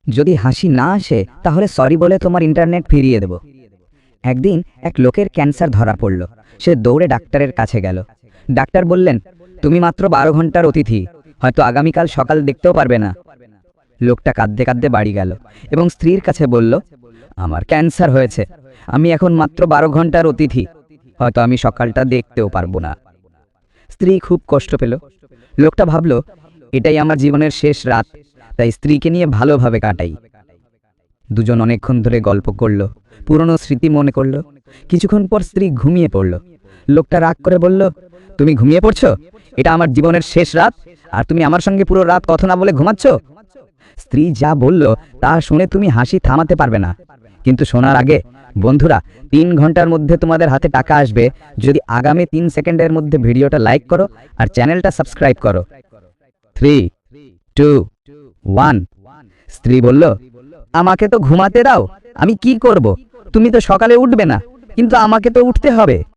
যদি হাসি না আসে তাহলে সরি বলে তোমার ইন্টারনেট ফিরিয়ে দেব। একদিন এক লোকের ক্যান্সার ধরা পড়ল। সে দৌড়ে ডাক্তারের কাছে গেল। ডাক্তার বললেন, তুমি মাত্র 12 ঘন্টার অতিথি, হয়তো আগামীকাল সকাল দেখতেও পারবে না। লোকটা কাঁদতে কাঁদতে বাড়ি গেল এবং স্ত্রীর কাছে বলল, আমার ক্যান্সার হয়েছে, আমি এখন মাত্র 12 ঘন্টার অতিথি, হয়তো আমি সকালটা দেখতেও পারবো না। স্ত্রী খুব কষ্ট পেল। লোকটা ভাবল, এটাই আমার জীবনের শেষ রাত, তাই স্ত্রীকে নিয়ে ভালোভাবে কাটাই। দুজন অনেকক্ষণ ধরে গল্প করল, পুরনো স্মৃতি মনে করল। কিছুক্ষণ পর স্ত্রী ঘুমিয়ে পড়ল। লোকটা রাগ করে বলল, তুমি ঘুমিয়ে পড়ছো? এটা আমার জীবনের শেষ রাত, আর তুমি আমার সঙ্গে পুরো রাত কথা না বলে ঘুমাচ্ছ? স্ত্রী যা বলল তা শুনে তুমি হাসি থামাতে পারবে না। কিন্তু শোনার আগে, বন্ধুরা, 3 ঘন্টার মধ্যে তোমাদের হাতে টাকা আসবে যদি আগামী 3 সেকেন্ডের মধ্যে ভিডিওটা লাইক করো আর চ্যানেলটা সাবস্ক্রাইব করো। 3, 2, 1। স্ত্রী বলল, আমাকে তো ঘুমাতে দাও, আমি কি করব? তুমি তো সকালে উঠবে না, কিন্তু আমাকে তো উঠতে হবে।